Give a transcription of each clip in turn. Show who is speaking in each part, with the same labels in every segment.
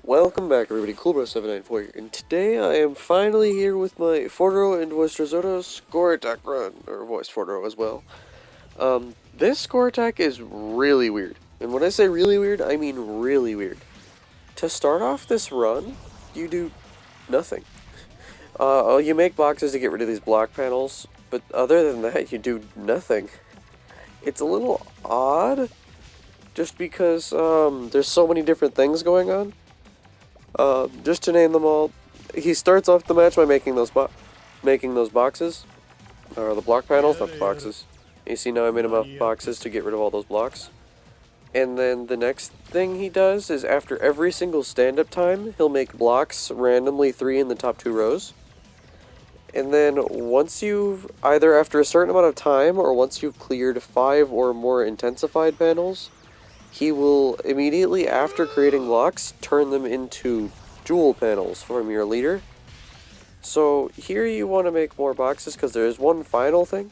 Speaker 1: Welcome back everybody, Coolbro794 here, and today I am finally here with my V4taro and voiced risotto score attack run, or voiced V4taro as well. This score attack is really weird, and when I say really weird, I mean really weird. To start off this run, you do nothing. You make boxes to get rid of these block panels, but other than that, you do nothing. It's a little odd, just because there's so many different things going on. Just to name them all, he starts off the match by making those boxes, or the block panels, not the boxes. You see now I made enough boxes to get rid of all those blocks. And then the next thing he does is after every single stand-up time, he'll make blocks, randomly 3 in the top 2 rows. And then once you've, either after a certain amount of time, or once you've cleared 5 or more intensified panels, he will immediately, after creating blocks, turn them into jewel panels from your leader. So here you want to make more boxes because there is one final thing.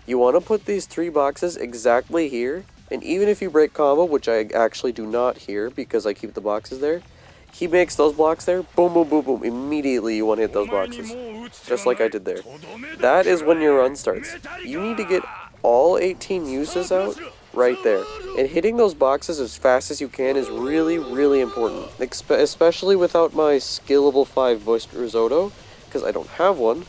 Speaker 1: You want to put these 3 boxes exactly here, and even if you break combo, which I actually do not here because I keep the boxes there, he makes those blocks there, boom, boom, boom, boom, immediately you want to hit those boxes, just like I did there. That is when your run starts. You need to get all 18 uses out right there, and hitting those boxes as fast as you can is really, really important, especially without my skill level 5 voiced risotto, because I don't have one.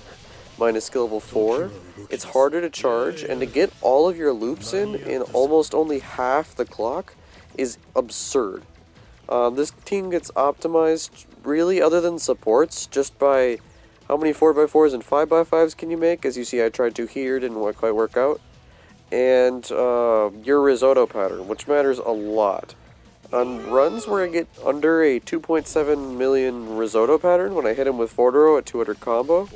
Speaker 1: Mine is skill level 4. It's harder to charge, and to get all of your loops in almost only half the clock is absurd. This team gets optimized, really, other than supports, just by how many 4x4s and 5x5s can you make. As you see, I tried to here, didn't quite work out. And your risotto pattern, which matters a lot. On runs where I get under a 2.7 million risotto pattern, when I hit him with V4taro at 200 combo,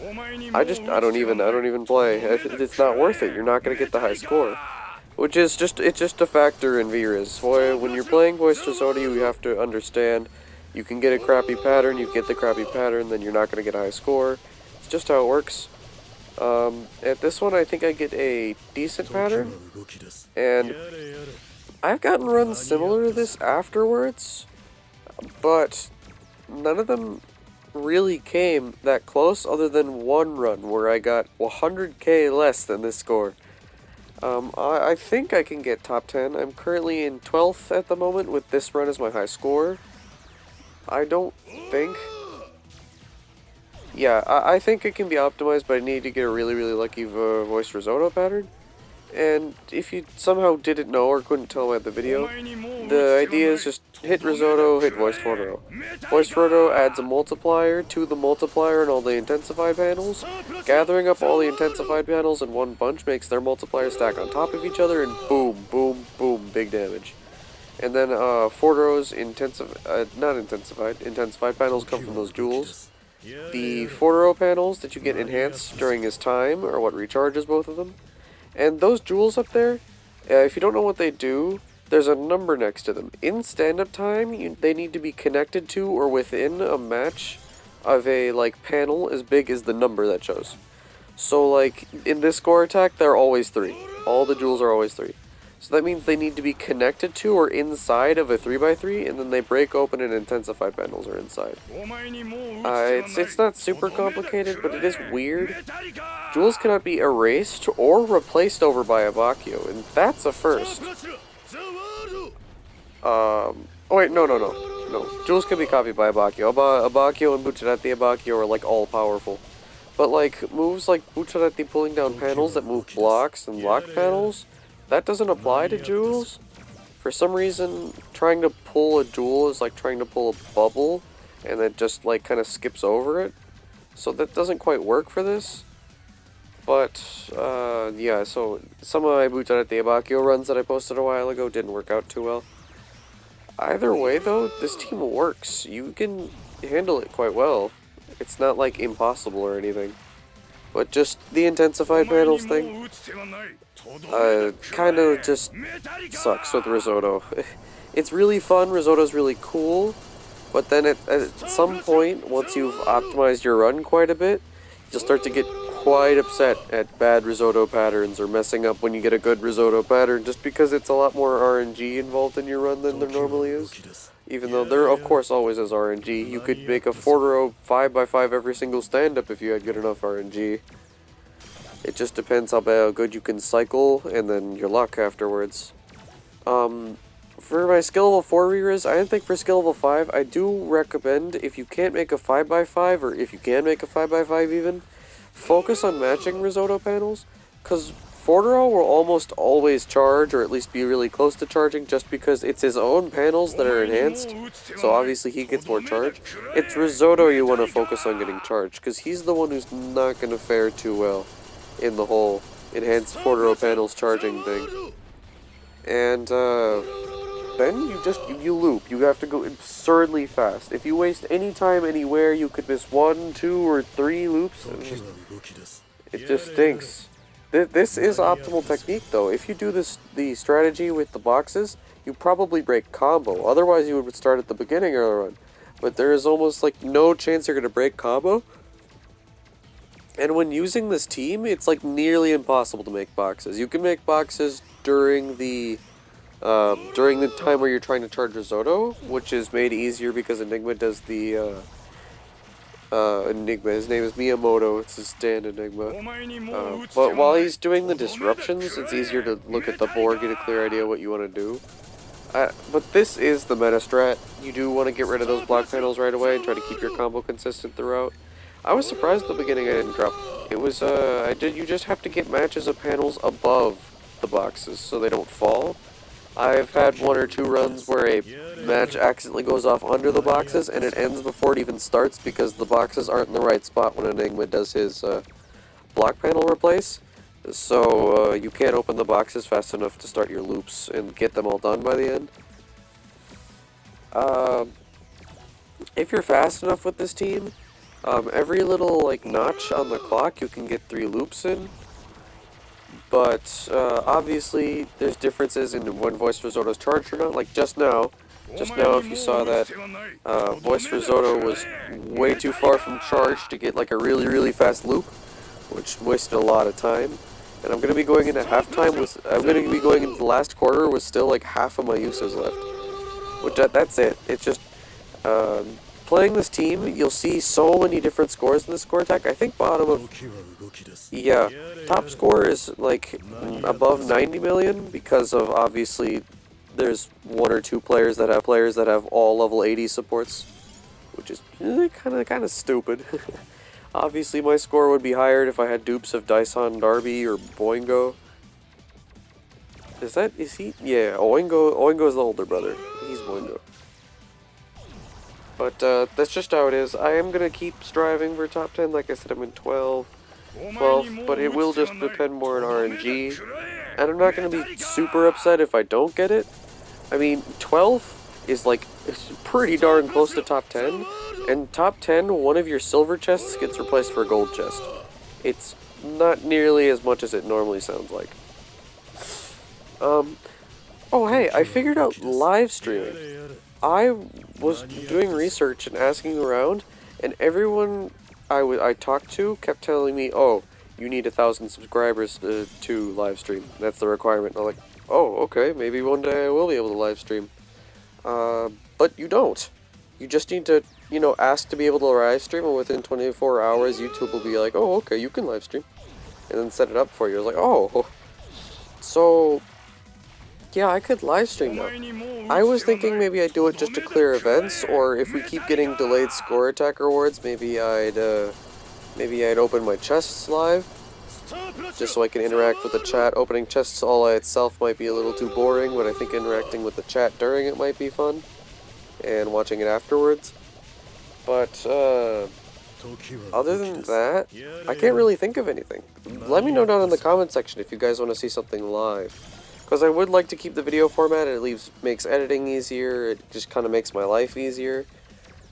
Speaker 1: I don't even play. It's not worth it. You're not gonna get the high score, which is it's just a factor in VRis. When you're playing voiced risotto, you have to understand you can get a crappy pattern. You get the crappy pattern, then you're not gonna get a high score. It's just how it works. At this one, I think I get a decent pattern, and I've gotten runs similar to this afterwards, but none of them really came that close other than one run where I got 100k less than this score. I think I can get top 10. I'm currently in 12th at the moment with this run as my high score. I don't think... Yeah, I think it can be optimized, but I need to get a really, really lucky voiced risotto pattern. And if you somehow didn't know or couldn't tell by the video, the idea is just hit risotto, hit voiced V4taro. Voiced V4taro adds a multiplier to the multiplier and all the intensified panels. Gathering up all the intensified panels in one bunch makes their multipliers stack on top of each other, and boom, boom, boom, big damage. And then V4taro's intensified panels come from those jewels. The V4taro panels that you get enhanced during his time are what recharges both of them. And those jewels up there, if you don't know what they do, there's a number next to them. In stand-up time, they need to be connected to or within a match of a panel as big as the number that shows. So in this score attack, they're always 3. All the jewels are always 3. So that means they need to be connected to or inside of a 3x3, and then they break open and intensified panels are inside. It's not super complicated, but it is weird. Jewels cannot be erased or replaced over by Abakio, and that's a first. Oh wait, no. Jewels can be copied by Abakio. Abakio and Bucciarati Abakio are all powerful. But moves like Bucciarati pulling down panels that move blocks and block panels, that doesn't apply to jewels. For some reason, trying to pull a jewel is like trying to pull a bubble, and it just kind of skips over it. So that doesn't quite work for this. But, yeah, so some of my Bucciarati Abakio runs that I posted a while ago didn't work out too well. Either way, though, this team works. You can handle it quite well. It's not, impossible or anything. But just the intensified panels thing, kind of just sucks with risotto. It's really fun, risotto's really cool, but then at some point, once you've optimized your run quite a bit, you'll start to get quite upset at bad risotto patterns or messing up when you get a good risotto pattern, just because it's a lot more RNG involved in your run than there normally is. Even though there, of course, always is RNG. You could make a 4-row 5x5 every single stand-up if you had good enough RNG. It just depends how good you can cycle, and then your luck afterwards. For my skill level 4 VRis, I think for skill level 5, I do recommend, if you can't make a 5x5, or if you can make a 5x5 even, focus on matching risotto panels, because 4-row will almost always charge, or at least be really close to charging, just because it's his own panels that are enhanced, so obviously he gets more charge. It's risotto you want to focus on getting charged, because he's the one who's not going to fare too well in the whole enhanced 4-row panels charging thing. And, then you loop. You have to go absurdly fast. If you waste any time anywhere, you could miss 1, 2, or 3 loops. It just stinks. This is optimal technique, though. If you do the strategy with the boxes, you probably break combo. Otherwise, you would start at the beginning of the run. But there is almost like no chance you're going to break combo. And when using this team, it's like nearly impossible to make boxes. You can make boxes during the time where you're trying to charge risotto, which is made easier because Enigma does the Enigma. His name is Miyamoto. It's his stand Enigma. But while he's doing the disruptions, it's easier to look at the board, get a clear idea what you want to do. But this is the meta strat. You do want to get rid of those block panels right away and try to keep your combo consistent throughout. I was surprised at the beginning I didn't drop. It was, you just have to get matches of panels above the boxes so they don't fall. I've had 1 or 2 runs where a match accidentally goes off under the boxes and it ends before it even starts because the boxes aren't in the right spot when Enigma does his block panel replace. So you can't open the boxes fast enough to start your loops and get them all done by the end. If you're fast enough with this team, every little like notch on the clock you can get 3 loops in. But obviously there's differences in when voice risotto is charged or not. Like just now if you saw that, voice risotto was way too far from charge to get like a really fast loop, which wasted a lot of time. And I'm gonna be going into halftime into the last quarter with still like half of my uses left. Which that's it. It's just playing this team, you'll see so many different scores in this score attack. I think top score is like above 90 million because of obviously there's 1 or 2 players that have all level 80 supports, which is kind of stupid. Obviously my score would be higher if I had dupes of Daison Darby or Boingo. Is he? Yeah, Oingo is the older brother. He's Boingo. But that's just how it is. I am going to keep striving for top 10. Like I said, I'm in 12, but it will just depend more on RNG. And I'm not going to be super upset if I don't get it. I mean, 12 is like it's pretty darn close to top 10. And top 10, one of your silver chests gets replaced for a gold chest. It's not nearly as much as it normally sounds like. Oh hey, I figured out live streaming. I was doing research and asking around, and everyone I talked to kept telling me, oh, you need 1,000 subscribers to live stream. That's the requirement. I'm like, oh, okay, maybe one day I will be able to live stream. But you don't. You just need to, ask to be able to live stream, and within 24 hours, YouTube will be like, oh, okay, you can live stream. And then set it up for you. It's like, oh. So, yeah, I could live stream now. I was thinking maybe I'd do it just to clear events, or if we keep getting delayed score attack rewards, maybe I'd open my chests live, just so I can interact with the chat. Opening chests all by itself might be a little too boring, but I think interacting with the chat during it might be fun, and watching it afterwards. But, other than that, I can't really think of anything. Let me know down in the comment section if you guys want to see something live. Because I would like to keep the video format, it makes editing easier, it just kind of makes my life easier.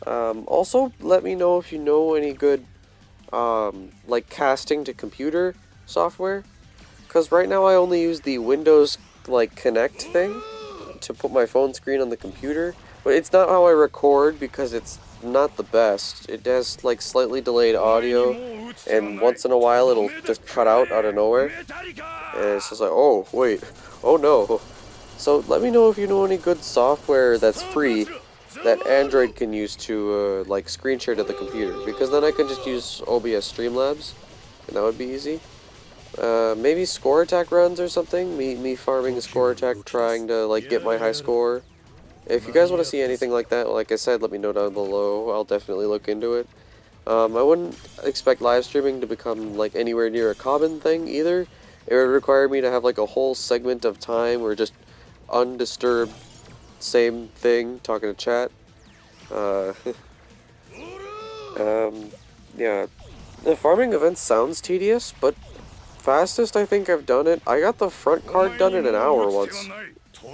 Speaker 1: Also, let me know if you know any good, like casting to computer software. Because right now I only use the Windows, Connect thing to put my phone screen on the computer. But it's not how I record because it's not the best. It has, slightly delayed audio, and once in a while it'll just cut out of nowhere. And it's just like, oh, wait. Oh no. So let me know if you know any good software that's free that Android can use to like screen share to the computer, because then I can just use OBS Streamlabs, and that would be easy. Maybe score attack runs or something. Me farming a score attack, trying to like get my high score. If you guys want to see anything like that, like I said, let me know down below. I'll definitely look into it. I wouldn't expect live streaming to become like anywhere near a common thing either. It would require me to have like a whole segment of time where just undisturbed, same thing, talking to chat. Yeah. The farming event sounds tedious, but fastest I think I've done it, I got the front card done in an hour once.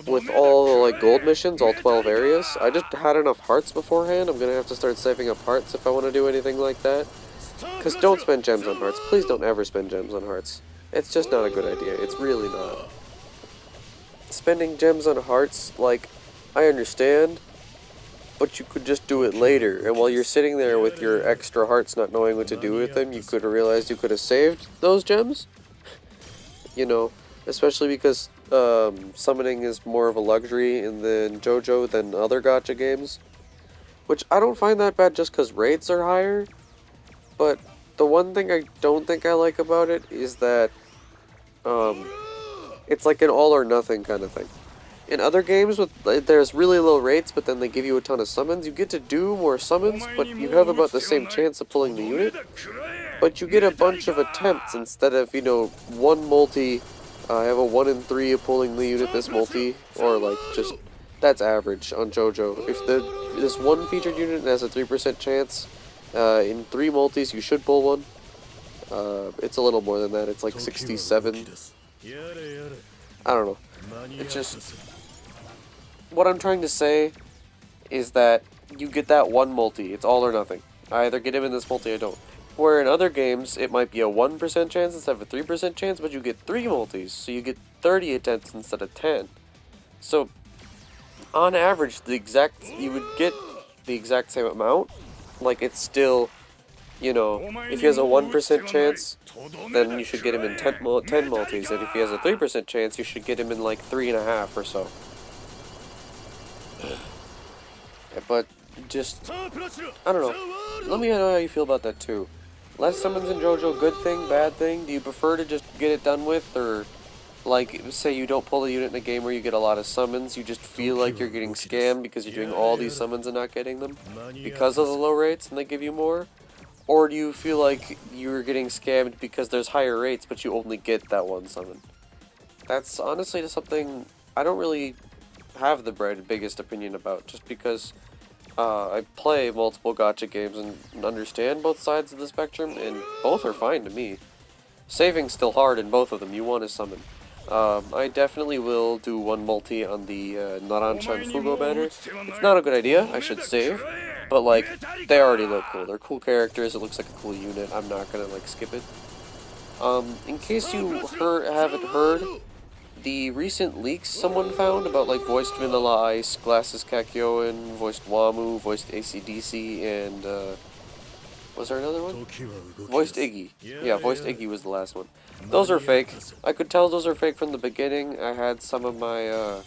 Speaker 1: With all the like gold missions, all 12 areas. I just had enough hearts beforehand. I'm gonna have to start saving up hearts if I want to do anything like that. Because don't spend gems on hearts. Please don't ever spend gems on hearts. It's just not a good idea. It's really not. Spending gems on hearts, like, I understand, but you could just do it later. And while you're sitting there with your extra hearts not knowing what to do with them, you could have realized you could have saved those gems. You know, especially because summoning is more of a luxury in JoJo than other gacha games. Which I don't find that bad just because rates are higher. But the one thing I don't think I like about it is that it's like an all or nothing kind of thing. In other games, there's really low rates, but then they give you a ton of summons. You get to do more summons, but you have about the same chance of pulling the unit. But you get a bunch of attempts instead of, you know, one multi. I have a 1 in 3 of pulling the unit this multi, or like just that's average on JoJo. If this one featured unit has a 3% chance, in 3 multis you should pull one. It's a little more than that. It's like 67. I don't know. It's just what I'm trying to say is that you get that one multi. It's all or nothing. I either get him in this multi or don't. Where in other games, it might be a 1% chance instead of a 3% chance, but you get 3 multis, so you get 30 attempts instead of 10. So, on average, you would get the exact same amount. Like, it's still, you know, if he has a 1% chance, then you should get him in 10 multis, and if he has a 3% chance, you should get him in like 3.5 or so. But, just, I don't know. Let me know how you feel about that too. Less summons in JoJo, good thing, bad thing? Do you prefer to just get it done with, or like, say you don't pull a unit in a game where you get a lot of summons, you just feel like you're getting scammed because you're doing all these summons and not getting them because of the low rates and they give you more? Or do you feel like you're getting scammed because there's higher rates but you only get that one summon? That's honestly something I don't really have the biggest opinion about, just because I play multiple gacha games and understand both sides of the spectrum, and both are fine to me. Saving's still hard in both of them. You want to summon. I definitely will do one multi on the Naranchan Fugo banner. It's not a good idea. I should save. But, like, they already look cool. They're cool characters. It looks like a cool unit. I'm not gonna, like, skip it. In case you haven't heard, the recent leaks someone found about like voiced Vanilla Ice, Glasses Kakyoin, voiced Wamu, voiced AC/DC, and was there another one? Voiced Iggy. Yeah, voiced Iggy was the last one. Those are fake. I could tell those are fake from the beginning. I had some of my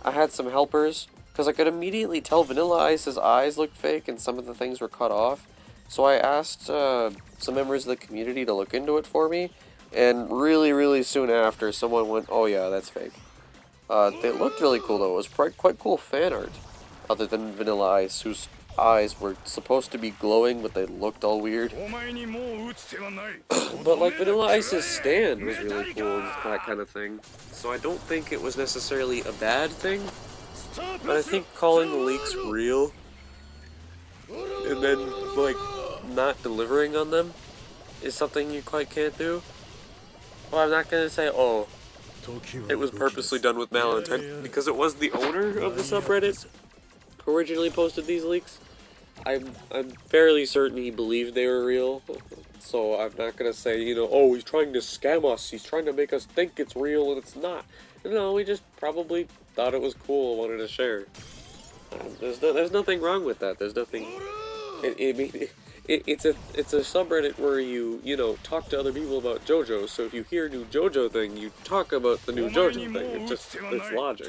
Speaker 1: I had some helpers, because I could immediately tell Vanilla Ice's eyes looked fake and some of the things were cut off. So I asked some members of the community to look into it for me. And really soon after, someone went, "Oh yeah, that's fake." They looked really cool though. It was quite cool fan art. Other than Vanilla Ice, whose eyes were supposed to be glowing, but they looked all weird. But like Vanilla Ice's stand was really cool, and that kind of thing. So I don't think it was necessarily a bad thing. But I think calling the leaks real, and then like not delivering on them, is something you quite can't do. Well, I'm not gonna say, oh, it was purposely done with malintent, because it was the owner of the subreddit who originally posted these leaks. I'm fairly certain he believed they were real, so I'm not gonna say, you know, oh, he's trying to scam us, he's trying to make us think it's real and it's not. No, we just probably thought it was cool and wanted to share. There's nothing wrong with that. There's nothing It's a subreddit where you know, talk to other people about JoJo's, so if you hear a new JoJo thing, you talk about the new JoJo thing. It's logic.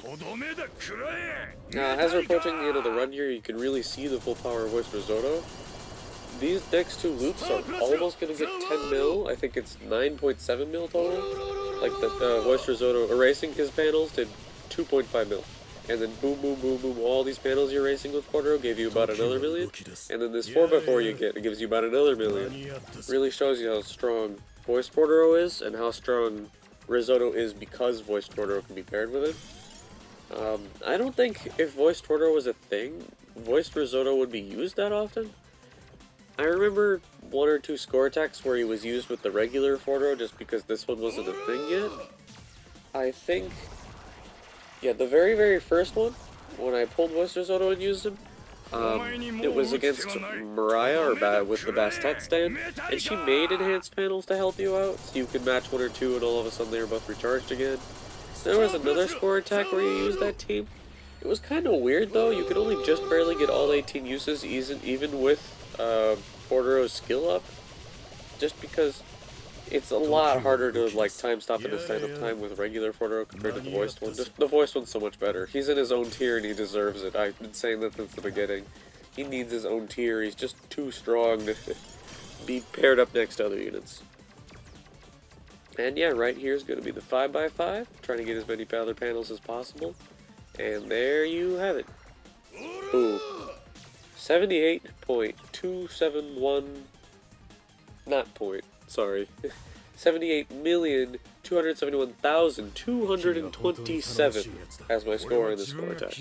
Speaker 1: As we're approaching the end of the run here, you can really see the full power of Voice Risotto. These next two loops are almost gonna get 10 mil. I think it's 9.7 mil total. Like the Voice Risotto erasing his panels did 2.5 mil. And then boom, boom, boom, boom, all these panels you're racing with Quattro gave you about another million. And then this 4x4 you get, it gives you about another million. Really shows you how strong Voice Quattro is, and how strong Risotto is because Voice Quattro can be paired with it. I don't think if Voice Quattro was a thing, Voiced Risotto would be used that often. I remember one or two score attacks where he was used with the regular Quattro just because this one wasn't a thing yet. I think... yeah, the very first one, when I pulled Voice Risotto and used him, it was against Mariah, or with the Bastet stand, and she made enhanced panels to help you out, so you could match one or two and all of a sudden they were both recharged again. There was another score attack where you used that team. It was kind of weird though, you could only just barely get all 18 uses even with Quattro's skill up, just because it's a lot harder to like time stop in a stand-up time with regular Quattro compared to the voiced one. Just, the voiced one's so much better. He's in his own tier and he deserves it. I've been saying that since the beginning. He needs his own tier. He's just too strong to be paired up next to other units. And yeah, right here is going to be the 5x5. Trying to get as many other panels as possible. And there you have it. Boom. 78.271... not point. Sorry. 78,271,227 as my score in this score attack.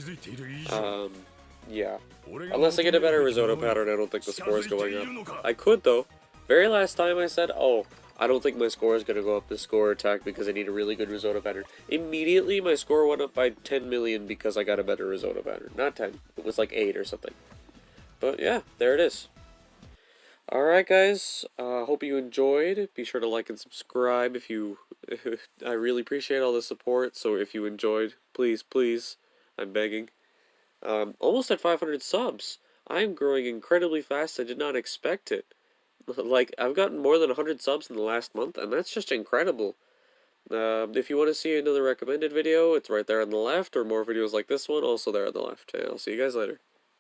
Speaker 1: Yeah. Unless I get a better risotto pattern, I don't think the score is going up. I could though. Very last time I said, oh, I don't think my score is going to go up this score attack because I need a really good risotto pattern. Immediately my score went up by 10 million because I got a better risotto pattern. Not 10. It was like 8 or something. But yeah, there it is. Alright guys, hope you enjoyed. Be sure to like and subscribe if you... I really appreciate all the support, so if you enjoyed, please, I'm begging. Almost at 500 subs. I'm growing incredibly fast. I did not expect it. Like, I've gotten more than 100 subs in the last month, and that's just incredible. If you want to see another recommended video, it's right there on the left, or more videos like this one, also there on the left. I'll see you guys later.